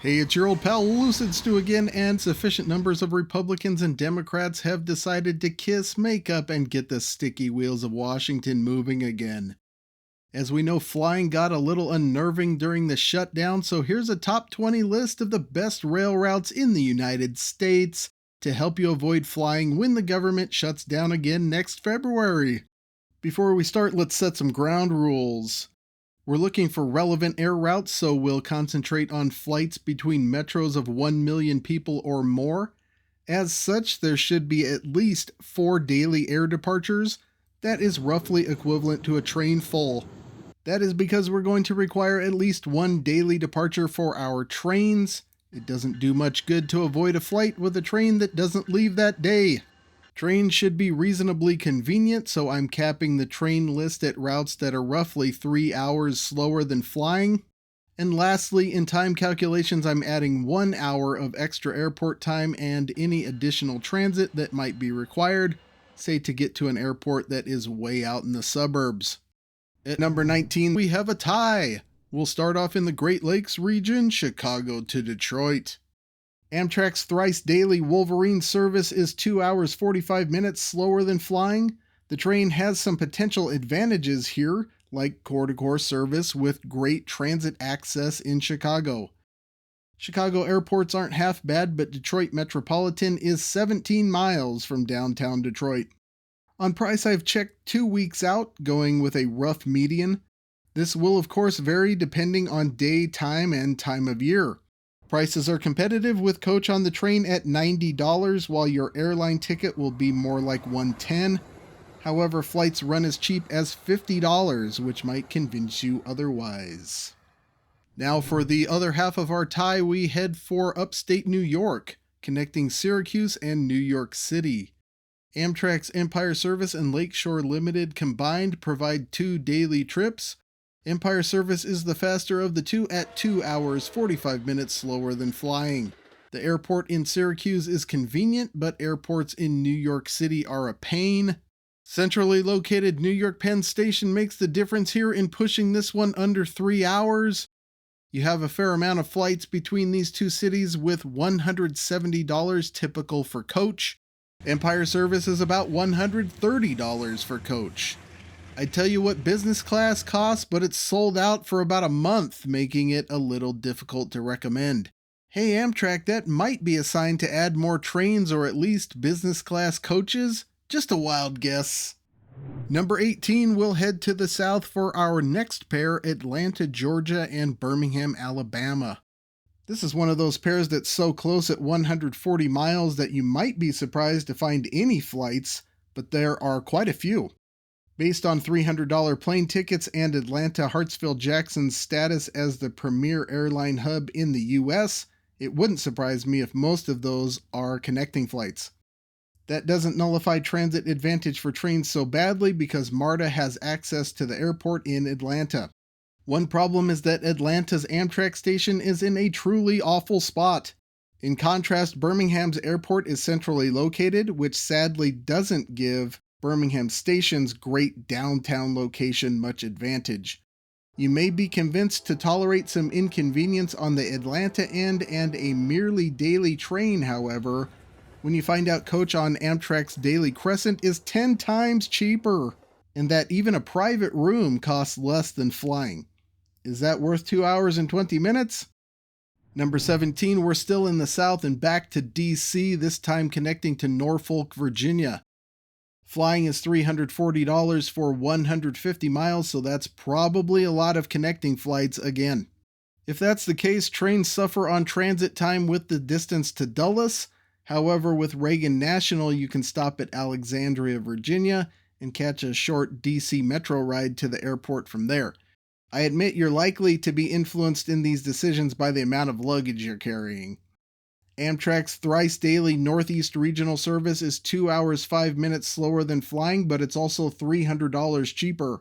Hey, it's your old pal Lucid Stew again, and sufficient numbers of Republicans and Democrats have decided to kiss, make up, and get the sticky wheels of Washington moving again. As we know, flying got a little unnerving during the shutdown, so here's a top 20 list of the best rail routes in the United States to help you avoid flying when the government shuts down again next February. Before we start, let's set some ground rules. We're looking for relevant air routes, so we'll concentrate on flights between metros of 1 million people or more. As such, there should be at least 4 daily air departures. That is roughly equivalent to a train full. That is because we're going to require at least 1 daily departure for our trains. It doesn't do much good to avoid a flight with a train that doesn't leave that day. Trains should be reasonably convenient, so I'm capping the train list at routes that are roughly 3 hours slower than flying. And lastly, in time calculations, I'm adding 1 hour of extra airport time and any additional transit that might be required, say to get to an airport that is way out in the suburbs. At number 19, we have a tie. We'll start off in the Great Lakes region, Chicago to Detroit. Amtrak's thrice daily Wolverine service is 2 hours 45 minutes slower than flying. The train has some potential advantages here, like core-to-core service with great transit access in Chicago. Chicago airports aren't half bad, but Detroit Metropolitan is 17 miles from downtown Detroit. On price, I've checked 2 weeks out, going with a rough median. This will of course vary depending on day, time, and time of year. Prices are competitive with coach on the train at $90, while your airline ticket will be more like $110. However, flights run as cheap as $50, which might convince you otherwise. Now for the other half of our tie, we head for upstate New York, connecting Syracuse and New York City. Amtrak's Empire Service and Lakeshore Limited combined provide 2 daily trips. Empire Service is the faster of the two at 2 hours 45 minutes slower than flying. The airport in Syracuse is convenient, but airports in New York City are a pain. Centrally located New York Penn Station makes the difference here in pushing this one under 3 hours. You have a fair amount of flights between these two cities with $170 typical for coach. Empire Service is about $130 for coach. I tell you what business class costs, but it's sold out for about a month, making it a little difficult to recommend. Hey Amtrak, that might be a sign to add more trains or at least business class coaches? Just a wild guess. Number 18, we'll head to the south for our next pair, Atlanta, Georgia and Birmingham, Alabama. This is one of those pairs that's so close at 140 miles that you might be surprised to find any flights, but there are quite a few. Based on $300 plane tickets and Atlanta Hartsfield-Jackson's status as the premier airline hub in the US, it wouldn't surprise me if most of those are connecting flights. That doesn't nullify transit advantage for trains so badly because MARTA has access to the airport in Atlanta. One problem is that Atlanta's Amtrak station is in a truly awful spot. In contrast, Birmingham's airport is centrally located, which sadly doesn't give Birmingham Station's great downtown location much advantage. You may be convinced to tolerate some inconvenience on the Atlanta end and a merely daily train, however, when you find out coach on Amtrak's Daily Crescent is 10 times cheaper, and that even a private room costs less than flying. Is that worth 2 hours and 20 minutes? Number 17, we're still in the South and back to DC, this time connecting to Norfolk, Virginia. Flying is $340 for 150 miles, so that's probably a lot of connecting flights again. If that's the case, trains suffer on transit time with the distance to Dulles. However, with Reagan National, you can stop at Alexandria, Virginia, and catch a short DC Metro ride to the airport from there. I admit you're likely to be influenced in these decisions by the amount of luggage you're carrying. Amtrak's thrice daily Northeast Regional service is 2 hours 5 minutes slower than flying, but it's also $300 cheaper.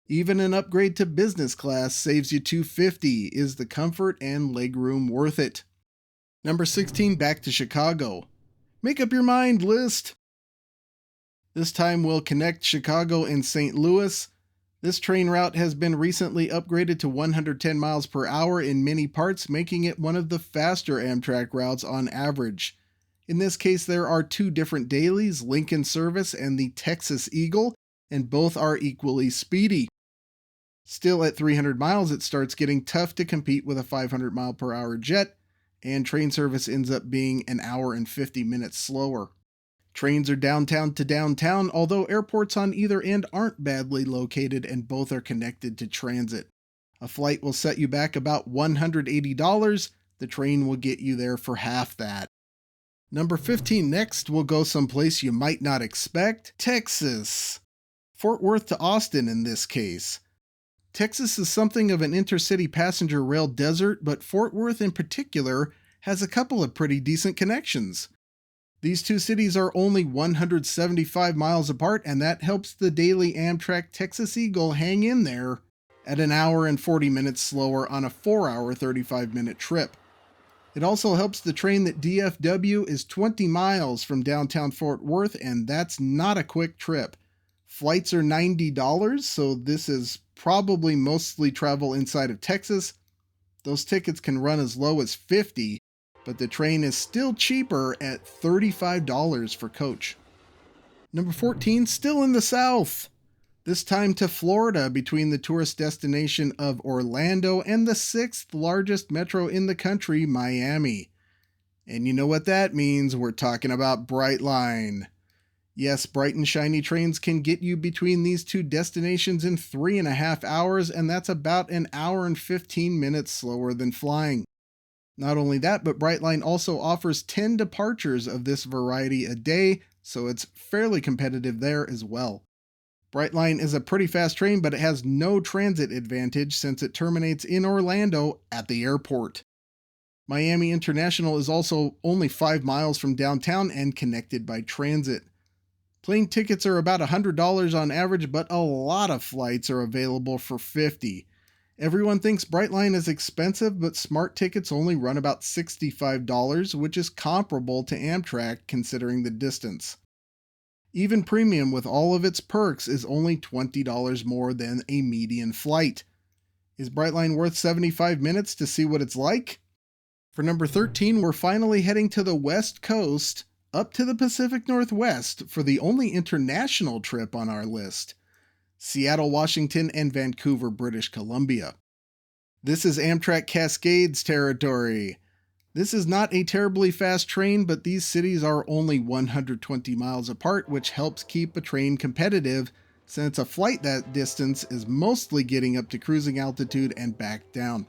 Even an upgrade to business class saves you $250. Is the comfort and legroom worth it? Number 16, back to Chicago. Make up your mind, list. This time we'll connect Chicago and St. Louis. This train route has been recently upgraded to 110 miles per hour in many parts, making it one of the faster Amtrak routes on average. In this case, there are two different dailies, Lincoln Service and the Texas Eagle, and both are equally speedy. Still, at 300 miles, it starts getting tough to compete with a 500 mile per hour jet, and train service ends up being an hour and 50 minutes slower. Trains are downtown to downtown, although airports on either end aren't badly located and both are connected to transit. A flight will set you back about $180. The train will get you there for half that. Number 15 next, we'll go someplace you might not expect, Texas. Fort Worth to Austin in this case. Texas is something of an intercity passenger rail desert, but Fort Worth in particular has a couple of pretty decent connections. These two cities are only 175 miles apart, and that helps the daily Amtrak Texas Eagle hang in there at an hour and 40 minutes slower on a 4-hour 35-minute trip. It also helps the train that DFW is 20 miles from downtown Fort Worth, and that's not a quick trip. Flights are $90, so this is probably mostly travel inside of Texas. Those tickets can run as low as $50, but the train is still cheaper at $35 for coach. Number 14, still in the South. This time to Florida, between the tourist destination of Orlando and the 6th largest metro in the country, Miami. And you know what that means, we're talking about Brightline. Yes, bright and shiny trains can get you between these two destinations in 3.5 hours, and that's about an hour and 15 minutes slower than flying. Not only that, but Brightline also offers 10 departures of this variety a day, so it's fairly competitive there as well. Brightline is a pretty fast train, but it has no transit advantage since it terminates in Orlando at the airport. Miami International is also only 5 miles from downtown and connected by transit. Plane tickets are about $100 on average, but a lot of flights are available for $50. Everyone thinks Brightline is expensive, but smart tickets only run about $65, which is comparable to Amtrak considering the distance. Even premium with all of its perks is only $20 more than a median flight. Is Brightline worth 75 minutes to see what it's like? For number 13, we're finally heading to the West Coast, up to the Pacific Northwest for the only international trip on our list. Seattle, Washington, and Vancouver, British Columbia. This is Amtrak Cascades territory. This is not a terribly fast train, but these cities are only 120 miles apart, which helps keep a train competitive, since a flight that distance is mostly getting up to cruising altitude and back down.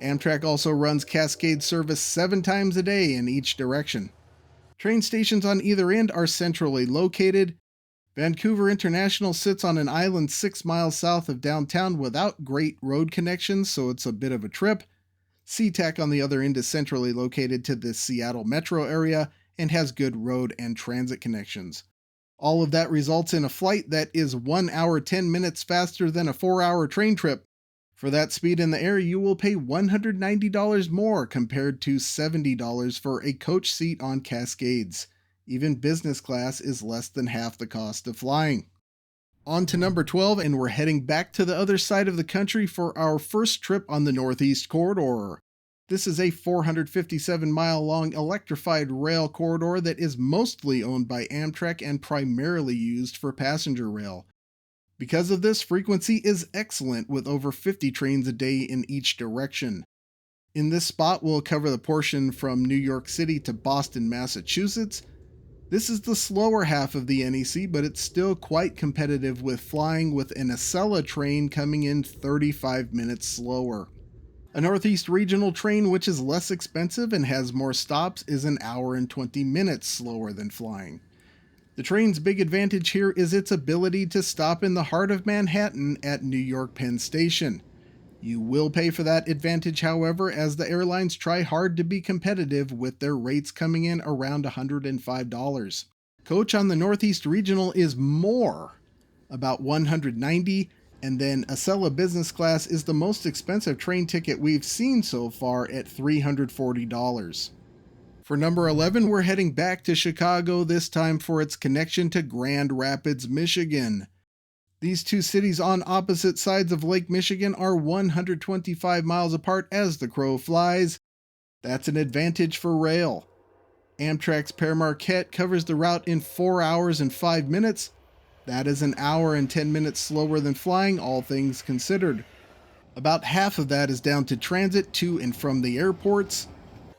Amtrak also runs Cascade service 7 times a day in each direction. Train stations on either end are centrally located. Vancouver International sits on an island 6 miles south of downtown without great road connections, so it's a bit of a trip. SeaTac on the other end is centrally located to the Seattle metro area and has good road and transit connections. All of that results in a flight that is 1 hour 10 minutes faster than a 4-hour train trip. For that speed in the air, you will pay $190 more compared to $70 for a coach seat on Cascades. Even business class is less than half the cost of flying. On to number 12, and we're heading back to the other side of the country for our first trip on the Northeast Corridor. This is a 457-mile-long electrified rail corridor that is mostly owned by Amtrak and primarily used for passenger rail. Because of this, frequency is excellent with over 50 trains a day in each direction. In this spot, we'll cover the portion from New York City to Boston, Massachusetts. This is the slower half of the NEC, but it's still quite competitive with flying, with an Acela train coming in 35 minutes slower. A Northeast Regional train, which is less expensive and has more stops, is an hour and 20 minutes slower than flying. The train's big advantage here is its ability to stop in the heart of Manhattan at New York Penn Station. You will pay for that advantage, however, as the airlines try hard to be competitive with their rates coming in around $105. Coach on the Northeast Regional is more, about $190, and then Acela Business Class is the most expensive train ticket we've seen so far at $340. For number 11, we're heading back to Chicago, this time for its connection to Grand Rapids, Michigan. These two cities on opposite sides of Lake Michigan are 125 miles apart as the crow flies. That's an advantage for rail. Amtrak's Père Marquette covers the route in 4 hours and 5 minutes. That is an hour and 10 minutes slower than flying, all things considered. About half of that is down to transit to and from the airports.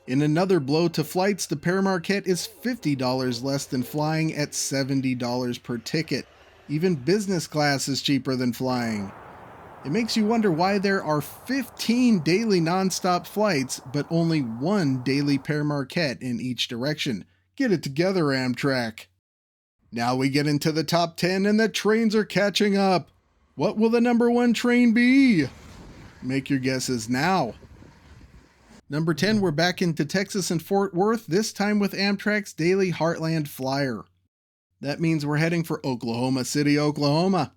In another blow to flights, the Père Marquette is $50 less than flying at $70 per ticket. Even business class is cheaper than flying. It makes you wonder why there are 15 daily nonstop flights, but only one daily Père Marquette in each direction. Get it together, Amtrak. Now we get into the top 10 and the trains are catching up. What will the number 1 train be? Make your guesses now. Number 10, we're back into Texas and Fort Worth, this time with Amtrak's daily Heartland Flyer. That means we're heading for Oklahoma City, Oklahoma.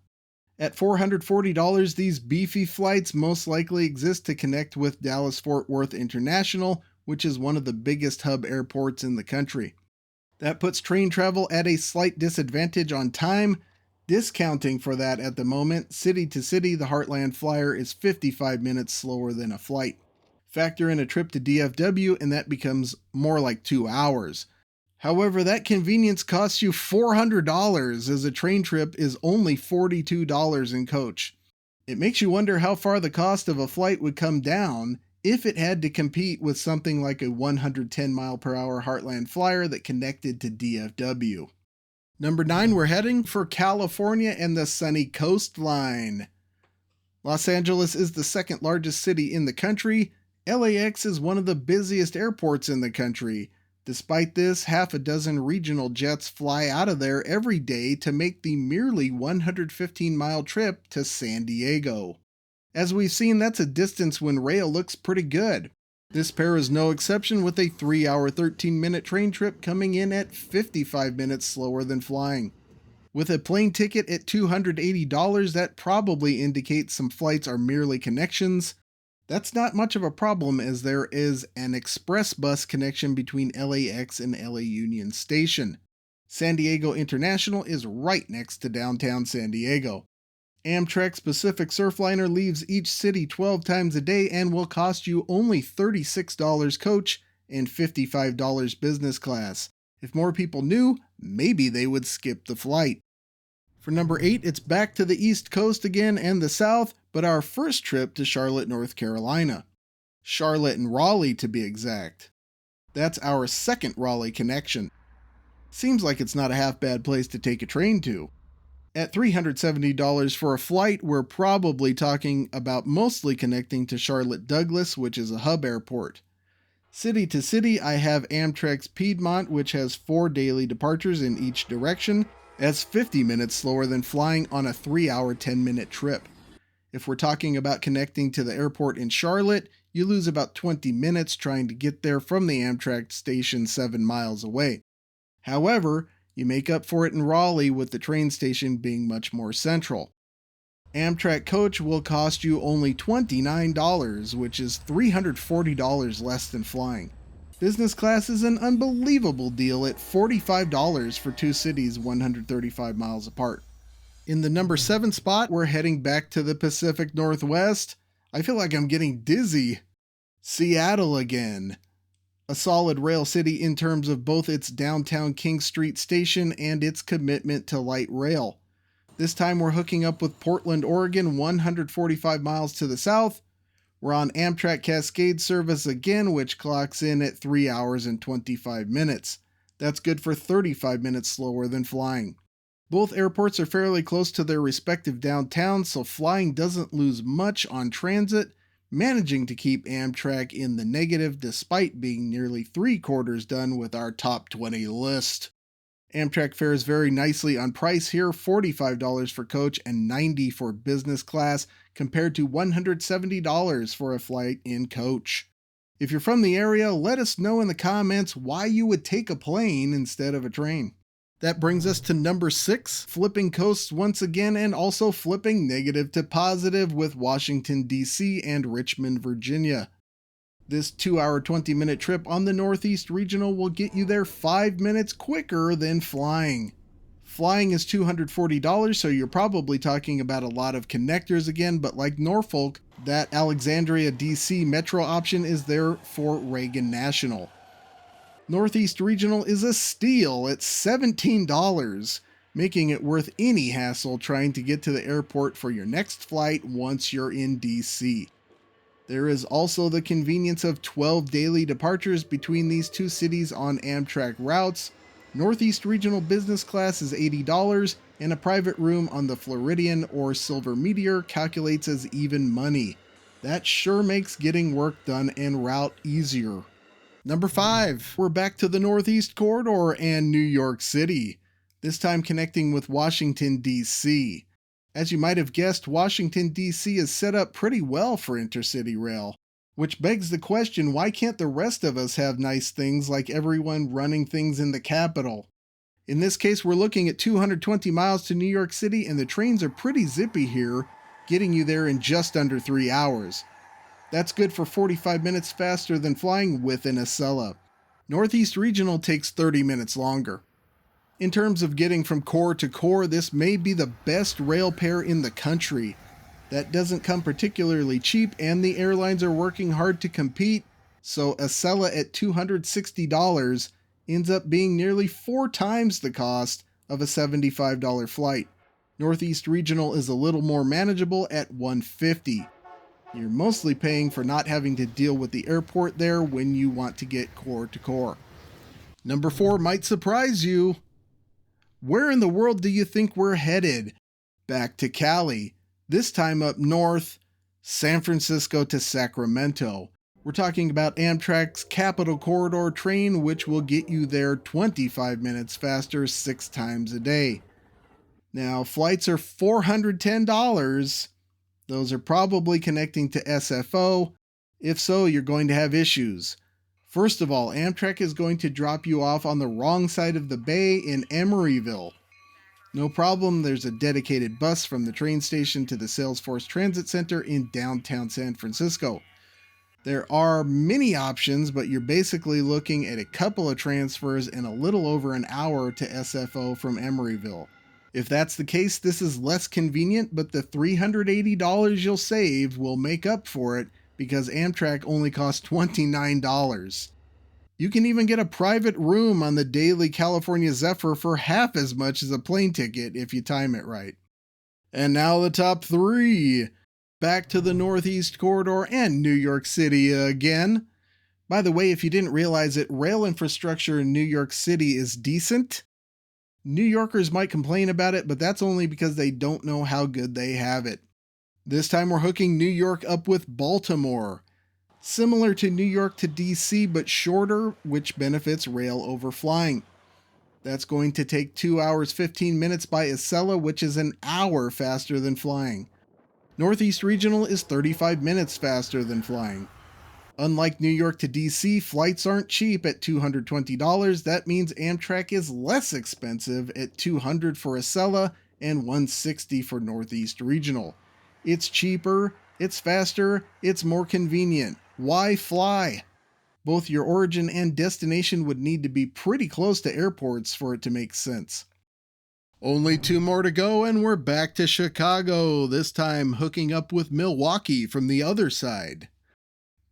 At $440, these beefy flights most likely exist to connect with Dallas-Fort Worth International, which is one of the biggest hub airports in the country. That puts train travel at a slight disadvantage on time. Discounting for that at the moment, city to city, the Heartland Flyer is 55 minutes slower than a flight. Factor in a trip to DFW and that becomes more like 2 hours. However, that convenience costs you $400 as a train trip is only $42 in coach. It makes you wonder how far the cost of a flight would come down if it had to compete with something like a 110 mile per hour Heartland Flyer that connected to DFW. Number 9, we're heading for California and the sunny coastline. Los Angeles is the second largest city in the country. LAX is one of the busiest airports in the country. Despite this, half a dozen regional jets fly out of there every day to make the merely 115-mile trip to San Diego. As we've seen, that's a distance when rail looks pretty good. This pair is no exception with a 3-hour, 13-minute train trip coming in at 55 minutes slower than flying. With a plane ticket at $280, that probably indicates some flights are merely connections. That's not much of a problem as there is an express bus connection between LAX and LA Union Station. San Diego International is right next to downtown San Diego. Amtrak's Pacific Surfliner leaves each city 12 times a day and will cost you only $36 coach and $55 business class. If more people knew, maybe they would skip the flight. For number 8, it's back to the East Coast again and the South, but our first trip to Charlotte, North Carolina. Charlotte and Raleigh to be exact. That's our second Raleigh connection. Seems like it's not a half bad place to take a train to. At $370 for a flight, we're probably talking about mostly connecting to Charlotte Douglas, which is a hub airport. City to city, I have Amtrak's Piedmont, which has 4 daily departures in each direction. That's 50 minutes slower than flying on a 3-hour, 10-minute trip. If we're talking about connecting to the airport in Charlotte, you lose about 20 minutes trying to get there from the Amtrak station 7 miles away. However, you make up for it in Raleigh with the train station being much more central. Amtrak coach will cost you only $29, which is $340 less than flying. Business class is an unbelievable deal at $45 for 2 cities 135 miles apart. In the number 7 spot, we're heading back to the Pacific Northwest. I feel like I'm getting dizzy. Seattle again. A solid rail city in terms of both its downtown King Street station and its commitment to light rail. This time we're hooking up with Portland, Oregon, 145 miles to the south. We're on Amtrak Cascade service again, which clocks in at 3 hours and 25 minutes. That's good for 35 minutes slower than flying. Both airports are fairly close to their respective downtowns, so flying doesn't lose much on transit, managing to keep Amtrak in the negative despite being nearly 3/4 done with our top 20 list. Amtrak fares very nicely on price here, $45 for coach and $90 for business class, compared to $170 for a flight in coach. If you're from the area, let us know in the comments why you would take a plane instead of a train. That brings us to number 6, flipping coasts once again and also flipping negative to positive with Washington, D.C. and Richmond, Virginia. This 2-hour, 20-minute trip on the Northeast Regional will get you there 5 minutes quicker than flying. Flying is $240, so you're probably talking about a lot of connectors again, but like Norfolk, that Alexandria, DC metro option is there for Reagan National. Northeast Regional is a steal at $17, making it worth any hassle trying to get to the airport for your next flight once you're in DC. There is also the convenience of 12 daily departures between these two cities on Amtrak routes. Northeast Regional Business Class is $80, and a private room on the Floridian or Silver Meteor calculates as even money. That sure makes getting work done en route easier. Number 5, we're back to the Northeast Corridor and New York City, this time connecting with Washington, D.C. As you might have guessed, Washington, D.C. is set up pretty well for intercity rail, which begs the question, why can't the rest of us have nice things like everyone running things in the capital? In this case, we're looking at 220 miles to New York City, and the trains are pretty zippy here, getting you there in just under 3 hours. That's good for 45 minutes faster than flying with an Acela. Northeast Regional takes 30 minutes longer. In terms of getting from core to core, this may be the best rail pair in the country. That doesn't come particularly cheap, and the airlines are working hard to compete, so Acela at $260 ends up being nearly 4 times the cost of a $75 flight. Northeast Regional is a little more manageable at $150. You're mostly paying for not having to deal with the airport there when you want to get core to core. Number 4 might surprise you. Where in the world do you think we're headed? Back to Cali, this time up north, San Francisco to Sacramento. We're talking about Amtrak's Capital Corridor train, which will get you there 25 minutes faster 6 times a day. Now, flights are $410. Those are probably connecting to SFO. If so, you're going to have issues. First of all, Amtrak is going to drop you off on the wrong side of the bay in Emeryville. No problem, there's a dedicated bus from the train station to the Salesforce Transit Center in downtown San Francisco. There are many options, but you're basically looking at a couple of transfers and a little over an hour to SFO from Emeryville. If that's the case, this is less convenient, but the $380 you'll save will make up for it because Amtrak only costs $29. You can even get a private room on the daily California Zephyr for half as much as a plane ticket if you time it right. And now the top 3. Back to the Northeast Corridor and New York City again. By the way, if you didn't realize it, rail infrastructure in New York City is decent. New Yorkers might complain about it, but that's only because they don't know how good they have it. This time we're hooking New York up with Baltimore. Similar to New York to DC, but shorter, which benefits rail over flying. That's going to take 2 hours 15 minutes by Acela, which is an hour faster than flying. Northeast Regional is 35 minutes faster than flying. Unlike New York to DC, flights aren't cheap at $220. That means Amtrak is less expensive at $200 for Acela and $160 for Northeast Regional. It's cheaper, it's faster, it's more convenient. Why fly? Both your origin and destination would need to be pretty close to airports for it to make sense. Only 2 more to go and we're back to Chicago, this time hooking up with Milwaukee from the other side.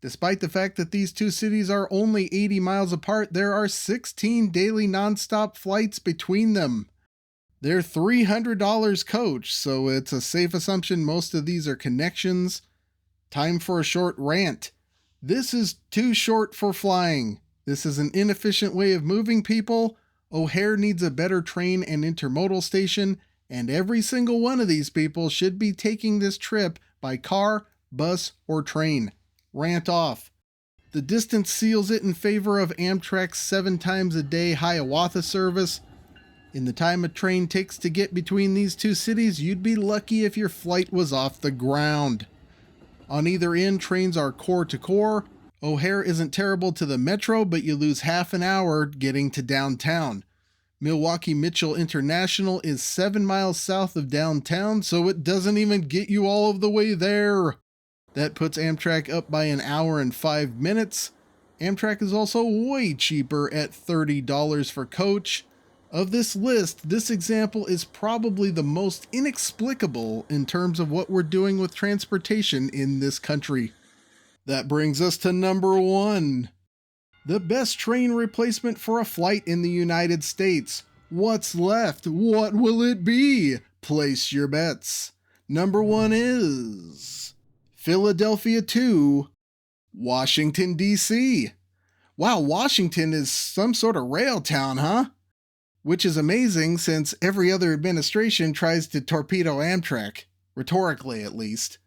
Despite the fact that these two cities are only 80 miles apart, there are 16 daily nonstop flights between them. They're $300 coach, so it's a safe assumption most of these are connections. Time for a short rant. This is too short for flying. This is an inefficient way of moving people. O'Hare needs a better train and intermodal station, and every single one of these people should be taking this trip by car, bus, or train. Rant off. The distance seals it in favor of Amtrak's 7 times a day Hiawatha service. In the time a train takes to get between these two cities, you'd be lucky if your flight was off the ground. On either end, trains are core to core. O'Hare isn't terrible to the metro, but you lose half an hour getting to downtown. Milwaukee Mitchell International is 7 miles south of downtown, so it doesn't even get you all of the way there. That puts Amtrak up by an hour and 5 minutes. Amtrak is also way cheaper at $30 for coach. Of this list, this example is probably the most inexplicable in terms of what we're doing with transportation in this country. That brings us to number 1. The best train replacement for a flight in the United States. What's left? What will it be? Place your bets. Number 1 is Philadelphia to Washington, D.C. Wow, Washington is some sort of rail town, huh? Which is amazing since every other administration tries to torpedo Amtrak, rhetorically at least.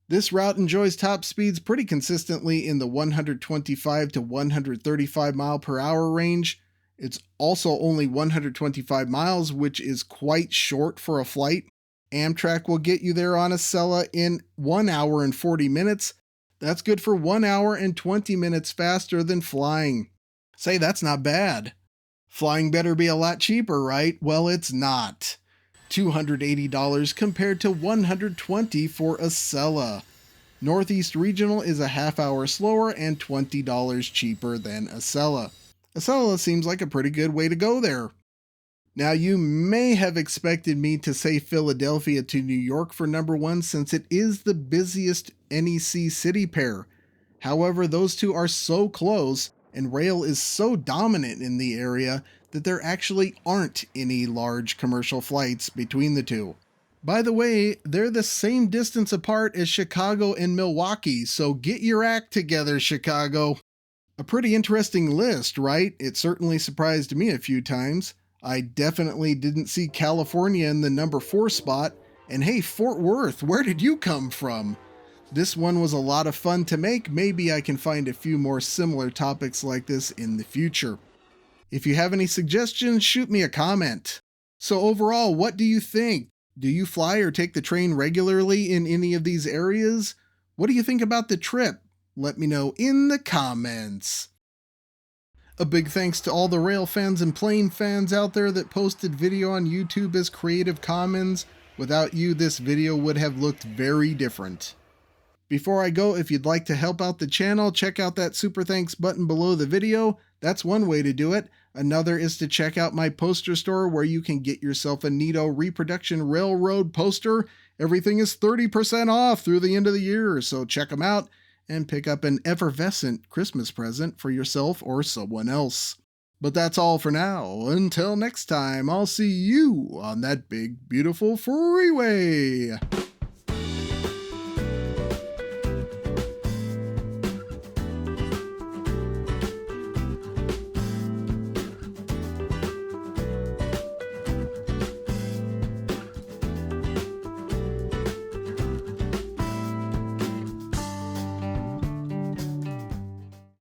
This route enjoys top speeds pretty consistently in the 125 to 135 mile per hour range. It's also only 125 miles, which is quite short for a flight. Amtrak will get you there on Acela in 1 hour and 40 minutes. That's good for 1 hour and 20 minutes faster than flying. Say, that's not bad. Flying better be a lot cheaper, right? Well, it's not. $280 compared to $120 for Acela. Northeast Regional is a half hour slower and $20 cheaper than Acela. Acela seems like a pretty good way to go there. Now, you may have expected me to say Philadelphia to New York for number 1 since it is the busiest NEC city pair. However, those two are so close and rail is so dominant in the area that there actually aren't any large commercial flights between the two. By the way, they're the same distance apart as Chicago and Milwaukee, so get your act together, Chicago. A pretty interesting list, right? It certainly surprised me a few times. I definitely didn't see California in the number 4 spot. And hey, Fort Worth, where did you come from? This one was a lot of fun to make. Maybe I can find a few more similar topics like this in the future. If you have any suggestions, shoot me a comment. So overall, what do you think? Do you fly or take the train regularly in any of these areas? What do you think about the trip? Let me know in the comments. A big thanks to all the rail fans and plane fans out there that posted video on YouTube as Creative Commons. Without you, this video would have looked very different. Before I go, if you'd like to help out the channel, check out that super thanks button below the video. That's one way to do it. Another is to check out my poster store where you can get yourself a neato reproduction railroad poster. Everything is 30% off through the end of the year, so check them out and pick up an effervescent Christmas present for yourself or someone else. But that's all for now. Until next time, I'll see you on that big, beautiful freeway.